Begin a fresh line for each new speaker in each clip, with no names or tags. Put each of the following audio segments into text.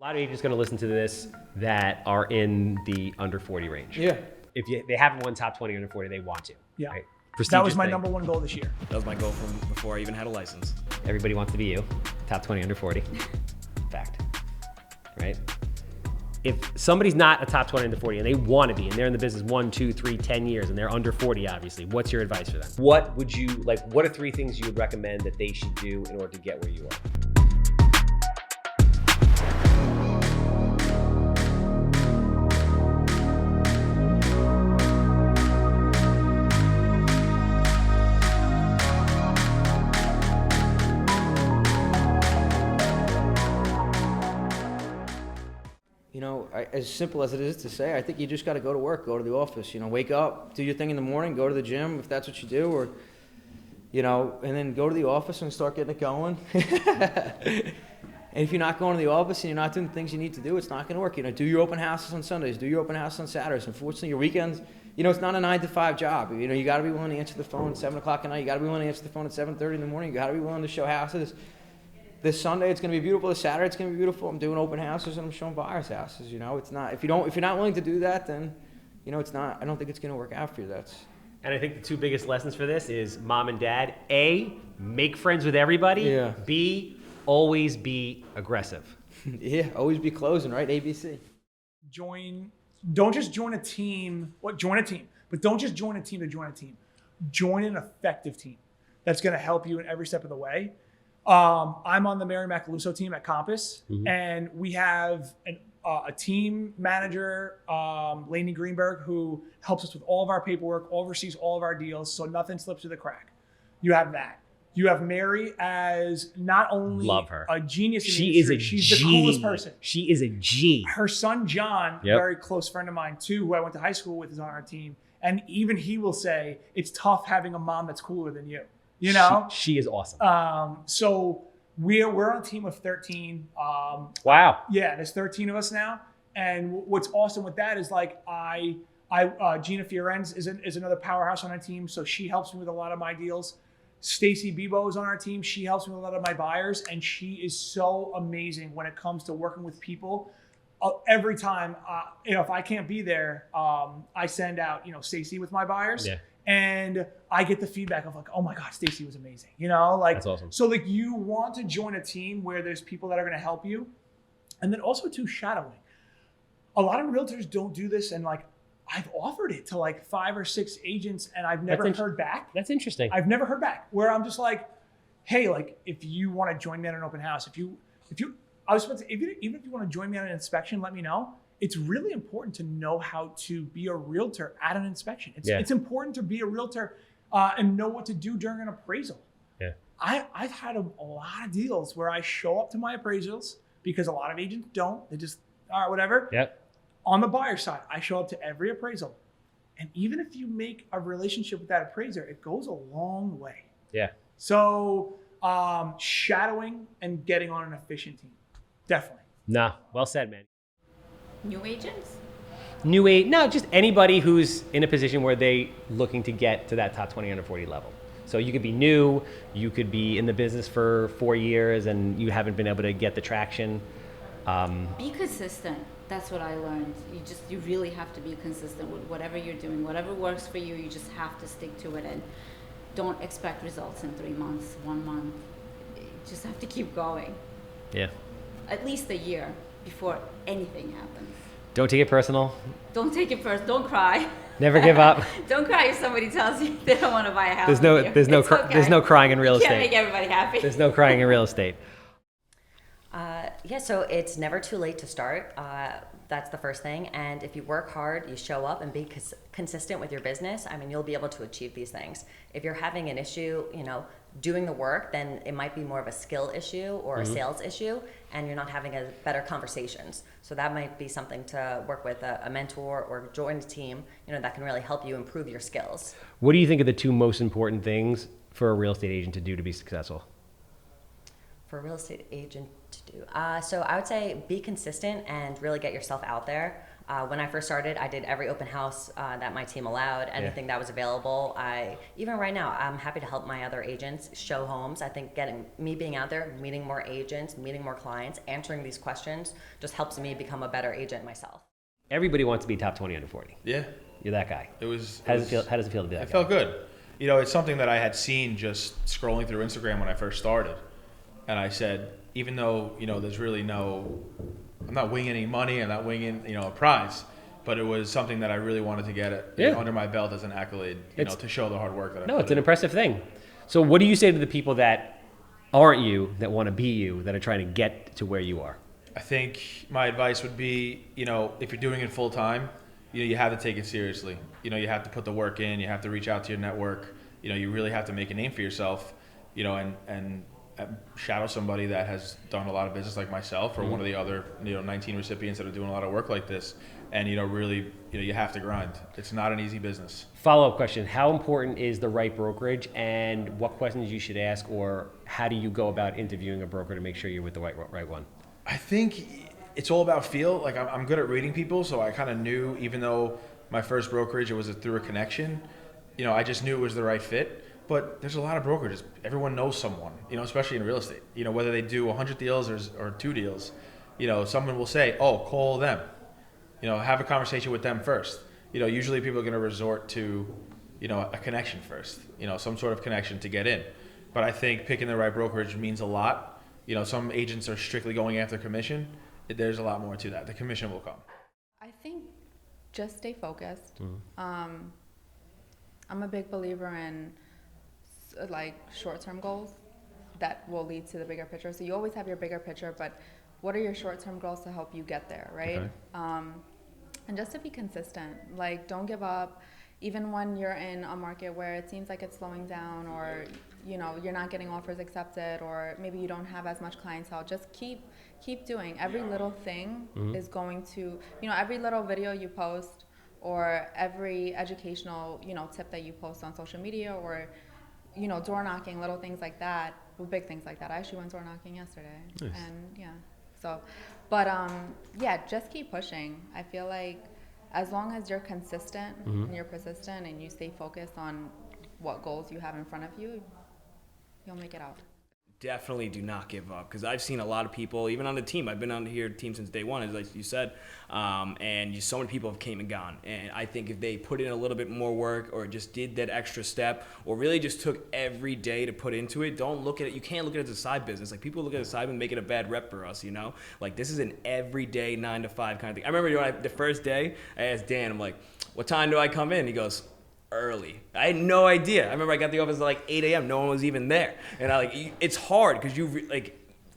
lot of agents going to listen to this that are in the under 40 range.
Yeah.
If they haven't won top 20 under 40, they want to.
Yeah.
Right?
That was my number one goal this year.
That was my goal from before I even had a license.
Everybody wants to be you. Top 20 under 40. Fact. Right? If somebody's not a top 20 under 40 and they want to be, and they're in the business 1, 2, 3, 10 years, and they're under 40, obviously, what's your advice for them? What are 3 things you would recommend that they should do in order to get where you are?
You know, as simple as it is to say, I think you just got to go to work, go to the office, you know, wake up, do your thing in the morning, go to the gym if that's what you do, or, you know, and then go to the office and start getting it going. And if you're not going to the office and you're not doing the things you need to do, it's not going to work. You know, do your open houses on Sundays, do your open house on Saturdays. Unfortunately, your weekends, you know, it's not a 9-to-5 job. You know, you got to be willing to answer the phone at 7 o'clock at night. You got to be willing to answer the phone at 7:30 in the morning. You got to be willing to show houses. This Sunday it's going to be beautiful. This Saturday it's going to be beautiful. I'm doing open houses and I'm showing buyers houses. You know, it's not if you're not willing to do that, then you know it's not. I don't think it's going to work out for you.
And I think the 2 biggest lessons for this is mom and dad. A, make friends with everybody.
Yeah.
B, always be aggressive.
Yeah, always be closing, right? ABC.
Don't just join a team. Join a team, but don't just join a team to join a team. Join an effective team that's going to help you in every step of the way. I'm on the Mary Macaluso team at Compass, and we have a team manager, Lainey Greenberg, who helps us with all of our paperwork, oversees all of our deals, so nothing slips through the crack. You have that. You have Mary as not only
Love her.
a genius in the
She is
industry,
a
she's
G.
the coolest person.
She is a G.
Her son, John,
Yep.
a very close friend of mine too, who I went to high school with, is on our team. And even he will say, it's tough having a mom that's cooler than you. You know?
She is awesome.
So we're on a team of 13.
Wow.
Yeah, there's 13 of us now. And what's awesome with that is like Gina Fiorenz is another powerhouse on our team. So she helps me with a lot of my deals. Stacy Bebo is on our team. She helps me with a lot of my buyers. And she is so amazing when it comes to working with people. Every time, you know, if I can't be there, I send out, you know, Stacy with my buyers.
Yeah.
And I get the feedback of like, oh my God, Stacy was amazing. You know, like,
That's awesome.
So like you want to join a team where there's people that are going to help you. And then also too, shadowing. A lot of realtors don't do this. And like, I've offered it to like 5 or 6 agents and I've never heard back.
That's interesting.
I've never heard back where I'm just like, hey, like if you want to join me at an open house, even if you want to join me at an inspection, let me know. It's really important to know how to be a realtor at an inspection. It's important to be a realtor and know what to do during an appraisal.
Yeah.
I've had a lot of deals where I show up to my appraisals because a lot of agents don't. They just, all right, whatever.
Yep.
On the buyer side, I show up to every appraisal. And even if you make a relationship with that appraiser, it goes a long way.
Yeah.
So shadowing and getting on an efficient team. Definitely.
Nah, well said, man.
New agents?
No, just anybody who's in a position where they looking to get to that top 20 under 40 level. So you could be new, you could be in the business for 4 years and you haven't been able to get the traction.
Be consistent. That's what I learned. You really have to be consistent with whatever you're doing. Whatever works for you, you just have to stick to it and don't expect results in 3 months, 1 month. You just have to keep going.
Yeah.
At least a year before anything happens.
Don't take it personal.
Don't take it first. Don't cry.
Never give up.
Don't cry if somebody tells you they don't want to buy a house.
There's no crying in real estate.
Can't make everybody happy.
There's no crying in real estate.
Yeah, so it's never too late to start. That's the first thing. And if you work hard, you show up and be consistent with your business, I mean, you'll be able to achieve these things. If you're having an issue, you know, doing the work, then it might be more of a skill issue or a sales issue, and you're not having a better conversations. So that might be something to work with a mentor or join a team, you know, that can really help you improve your skills.
What do you think are the 2 most important things for a real estate agent to do to be successful?
For a real estate agent to do. So I would say be consistent and really get yourself out there. When I first started, I did every open house that my team allowed, anything that was available. Even right now, I'm happy to help my other agents show homes. I think being out there, meeting more agents, meeting more clients, answering these questions just helps me become a better agent myself.
Everybody wants to be top 20 under 40.
Yeah.
You're that guy.
It was.
How does it feel to be that
It
guy?
felt good. You know, it's something that I had seen just scrolling through Instagram when I first started. And I said, even though, you know, there's really I'm not winging any money, I'm not winging, you know, a prize, but it was something that I really wanted to get under my belt as an accolade, to show the hard work that I put
No, it's an
in.
impressive thing. So what do you say to the people that aren't you, that want to be you, that are trying to get to where you are?
I think my advice would be, you know, if you're doing it full time, you know, you have to take it seriously. You know, you have to put the work in, you have to reach out to your network, you know, you really have to make a name for yourself, you know, and shadow somebody that has done a lot of business like myself or one of the other, 19 recipients that are doing a lot of work like this. And, really, you have to grind. It's not an easy business.
Follow-up question. How important is the right brokerage, and what questions you should ask, or how do you go about interviewing a broker to make sure you're with the right one?
I think it's all about feel. Like I'm good at reading people, so I kind of knew, even though my first brokerage, it was through a connection, I just knew it was the right fit. But there's a lot of brokerages. Everyone knows someone, especially in real estate. Whether they do 100 deals or 2 deals, someone will say, oh, call them. Have a conversation with them first. Usually people are going to resort to, a connection first, some sort of connection to get in. But I think picking the right brokerage means a lot. Some agents are strictly going after commission. There's a lot more to that. The commission will come.
I think just stay focused. I'm a big believer in short-term goals that will lead to the bigger picture. So you always have your bigger picture, but what are your short-term goals to help you get there, right? Okay. And just to be consistent, don't give up, even when you're in a market where it seems like it's slowing down, or you're not getting offers accepted, or maybe you don't have as much clientele. Just keep doing. Every little thing is going to, every little video you post, or every educational tip that you post on social media, or door knocking, little things like that, big things like that. I actually went door knocking yesterday. Nice. Just keep pushing. I feel like as long as you're consistent and you're persistent and you stay focused on what goals you have in front of you, you'll make it out.
Definitely do not give up, because I've seen a lot of people, even on the team. I've been on here team since day one, as like you said, and so many people have came and gone. And I think if they put in a little bit more work, or just did that extra step, or really just took every day to put into it, don't look at it. You can't look at it as a side business. Like, people look at it as a side and make it a bad rep for us. Like, this is an everyday 9 to 5 kind of thing. I remember the first day I asked Dan, I'm like, "What time do I come in?" He goes, "Early." I had no idea. I remember I got the office at 8 a.m. No one was even there. And it's hard, because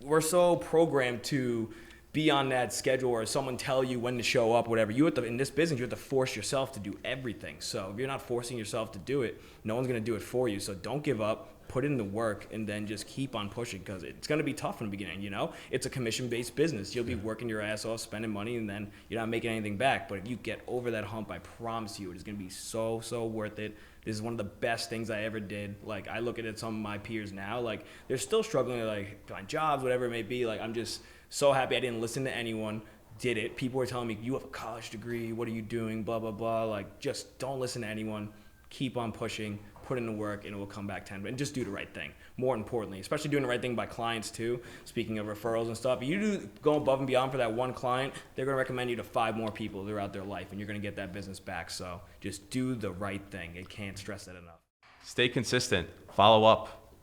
we're so programmed to be on that schedule, or someone tell you when to show up, whatever. In this business, you have to force yourself to do everything. So if you're not forcing yourself to do it, no one's going to do it for you. So don't give up. Put in the work, and then just keep on pushing, because it's going to be tough in the beginning. It's a commission-based business. You'll be working your ass off, spending money, and then you're not making anything back. But if you get over that hump, I promise you, it is going to be so worth it. This is one of the best things I ever did. I look at some of my peers now, they're still struggling to find jobs, whatever it may be. I'm just so happy I didn't listen to anyone. Did it. People were telling me, "You have a college degree. What are you doing? Blah blah blah." Just don't listen to anyone. Keep on pushing. Put in the work, and it will come back 10. And just do the right thing. More importantly, especially doing the right thing by clients too. Speaking of referrals and stuff, if you go above and beyond for that one client, they're going to recommend you to 5 more people throughout their life, and you're going to get that business back. So just do the right thing. I can't stress that enough.
Stay consistent. Follow up.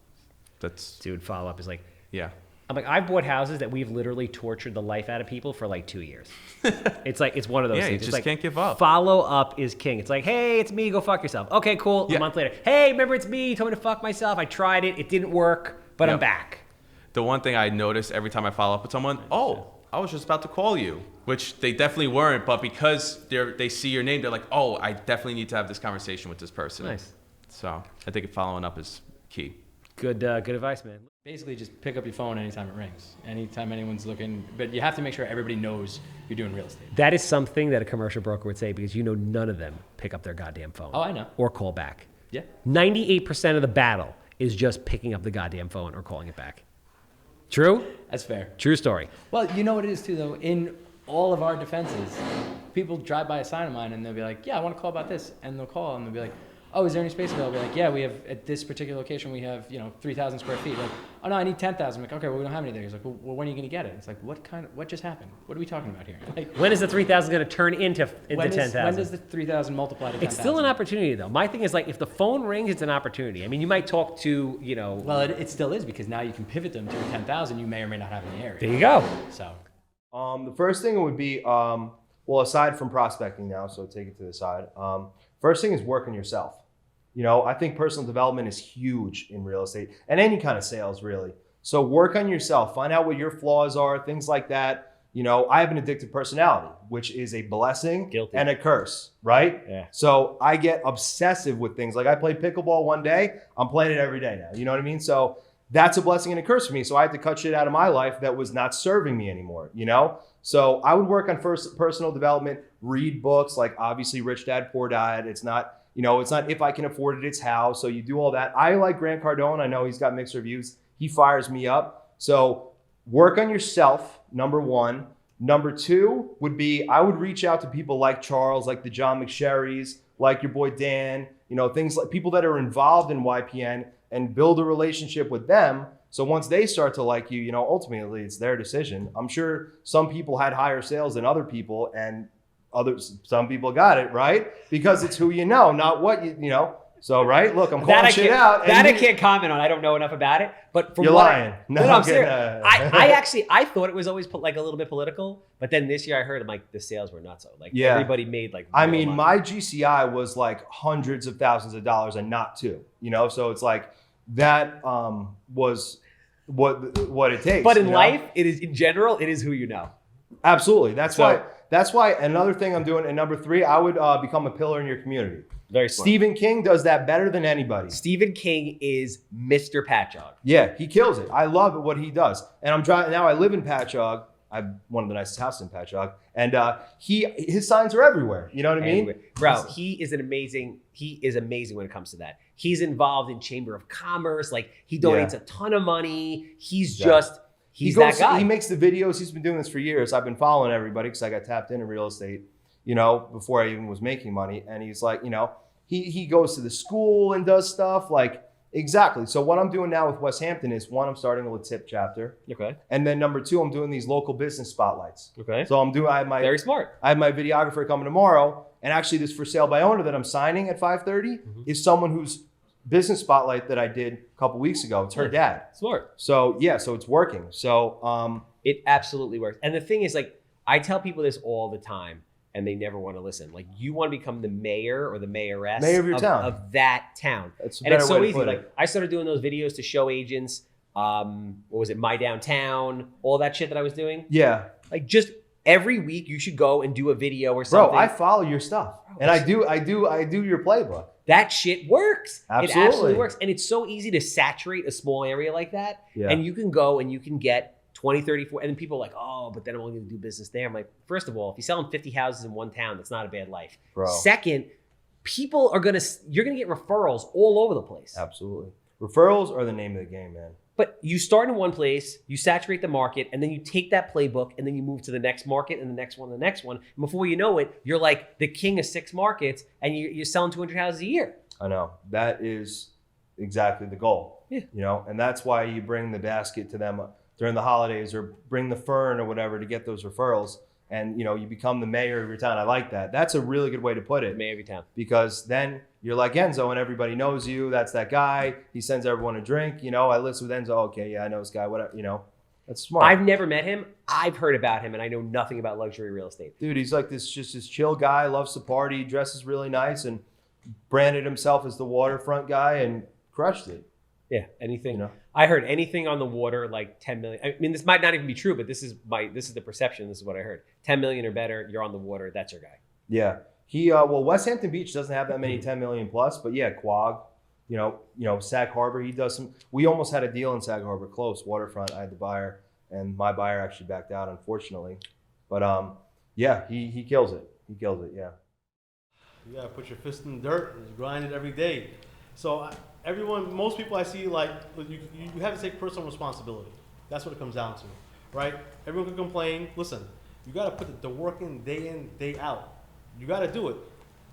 Dude, follow up is
yeah.
I've bought houses that we've literally tortured the life out of people for 2 years. It's one of those
yeah,
things.
You just can't give up.
Follow up is king. It's hey, it's me, go fuck yourself. Okay, cool.
Yeah.
A month later, hey, remember it's me, you told me to fuck myself. I tried it, it didn't work, but I'm back.
The one thing I notice every time I follow up with someone, I was just about to call you, which they definitely weren't, but because they see your name, they're like, oh, I definitely need to have this conversation with this person.
Nice.
So I think following up is key.
Good advice, man.
Basically, just pick up your phone anytime it rings, anytime anyone's looking. But you have to make sure everybody knows you're doing real estate.
That is something that a commercial broker would say, because none of them pick up their goddamn phone.
Oh, I know.
Or call back.
Yeah.
98% of the battle is just picking up the goddamn phone or calling it back. True?
That's fair.
True story.
Well, you know what it is too, though. In all of our defenses, people drive by a sign of mine and they'll be like, "Yeah, I want to call about this," and they'll call and they'll be like, "Oh, is there any space available?" I'll be like, "Yeah, we have at this particular location, we have 3,000 square feet." Like, "Oh no, I need 10,000." I'm like, "Okay, well we don't have any there." He's like, "Well, when are you gonna get it?" It's like, what just happened? What are we talking about here? Like,
When is the 3,000 going to turn into
when
10,000?
does the 3,000 multiply to 10,000?
It's still an opportunity, though. My thing is, like, if the phone rings, it's an opportunity. I mean, you might talk to,
Well, it still is, because now you can pivot them to a 10,000 you may or may not have in the area.
There you go.
So
The first thing would be, well, aside from prospecting now, so take it to the side. First thing is work on yourself. I think personal development is huge in real estate and any kind of sales, really. So work on yourself, find out what your flaws are, things like that. I have an addictive personality, which is a blessing and a curse, right?
Yeah.
So I get obsessive with things. Like I played pickleball one day, I'm playing it every day now. You know what I mean? So that's a blessing and a curse for me. So I had to cut shit out of my life that was not serving me anymore, So I would work on personal development, read books, like obviously Rich Dad, Poor Dad. It's not, it's not If I Can Afford It, It's How. So you do all that. I like Grant Cardone. I know he's got mixed reviews. He fires me up. So work on yourself, number one. Number two would be, I would reach out to people like Charles, like the John McSherrys, like your boy Dan, things like people that are involved in YPN, and build a relationship with them. So once they start to like you, ultimately it's their decision. I'm sure some people had higher sales than other people, and some people got it, right? Because it's who you know, not what you know. So, right? Look, I'm calling shit out.
That I can't comment on. I don't know enough about it. But from
You're lying.
No, I'm serious. I thought it was always like a little bit political. But then this year I heard the sales were nuts. So everybody made like.
I mean,
money.
my GCI was like hundreds of thousands of dollars and not two. So it's like that was what it takes.
But in life, it is in general, it is who you know.
Absolutely. That's why another thing I'm doing, and number three, I would become a pillar in your community.
Very smart.
Stephen King does that better than anybody.
Stephen King is Mr. Patchogue.
Yeah, he kills it. I love what he does. And I'm driving now. I live in Patchogue. I have one of the nicest houses in Patchogue, and his signs are everywhere. You know what I mean,
bro? He is amazing when it comes to that. He's involved in Chamber of Commerce. Like he donates a ton of money. He's that guy.
He makes the videos. He's been doing this for years. I've been following everybody because I got tapped into real estate, before I even was making money. And he's like, he goes to the school and does stuff like. Exactly. So what I'm doing now with West Hampton is, one, I'm starting a tip chapter.
Okay.
And then number two, I'm doing these local business spotlights.
Okay.
So I have my
very smart.
I have my videographer coming tomorrow, and actually this for sale by owner that I'm signing at 5:30 is someone whose business spotlight that I did a couple weeks ago. It's her dad.
Smart.
So so it's working. So
it absolutely works. And the thing is, like, I tell people this all the time, and they never want to listen. Like, you want to become the mayor or the mayoress
of your town,
of that town.
That's
and it's so easy. Like, I started doing those videos to show agents. What was it? My Downtown, all that shit that I was doing.
Yeah.
Like, just every week you should go and do a video or something.
Bro, I follow your stuff, and I do your playbook.
That shit works.
Absolutely.
It absolutely works. And it's so easy to saturate a small area like that.
Yeah.
And you can go and you can get 20, 30, 40, and then people are like, oh, but then I'm only going to do business there. I'm like, first of all, if you're selling 50 houses in one town, that's not a bad life.
Bro.
Second, you're going to get referrals all over the place.
Absolutely. Referrals are the name of the game, man.
But you start in one place, you saturate the market, and then you take that playbook, and then you move to the next market and the next one, and the next one. And before you know it, you're like the king of 6 markets, and you're selling 200 houses a year.
I know. That is exactly the goal.
Yeah.
And that's why you bring the basket to them during the holidays, or bring the fern or whatever to get those referrals. And, you become the mayor of your town. I like that. That's a really good way to put it.
Mayor of your town.
Because then you're like Enzo and everybody knows you. That's that guy. He sends everyone a drink. I listen with Enzo. Okay, yeah, I know this guy. Whatever, That's smart.
I've never met him. I've heard about him, and I know nothing about luxury real estate.
Dude, he's like this chill guy, loves to party, dresses really nice, and branded himself as the waterfront guy and crushed it.
Yeah, anything. I heard anything on the water, like 10 million. I mean, this might not even be true, but this is the perception. This is what I heard. 10 million or better, you're on the water. That's your guy.
Yeah. West Hampton Beach doesn't have that many 10 million plus, but yeah, Quag, Sag Harbor, he does some. We almost had a deal in Sag Harbor, close, waterfront. I had the buyer, and my buyer actually backed out, unfortunately. But yeah, he kills it. He kills it, yeah.
You gotta put your fist in the dirt and grind it every day. So most people I see, like, you have to take personal responsibility. That's what it comes down to, right? Everyone can complain. Listen, you got to put the work in, day out. You got to do it.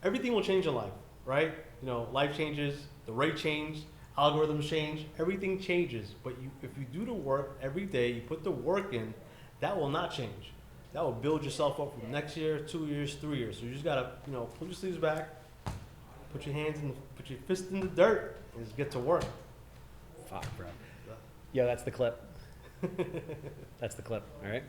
Everything will change in life, right? You know, life changes, the rate change, algorithms change, everything changes. But if you do the work every day, you put the work in, that will not change. That will build yourself up for the next year, 2 years, 3 years. So you just gotta, pull your sleeves back, put your fist in the dirt, and just get to work.
Fuck, bro. Yo, that's the clip. That's the clip, all right?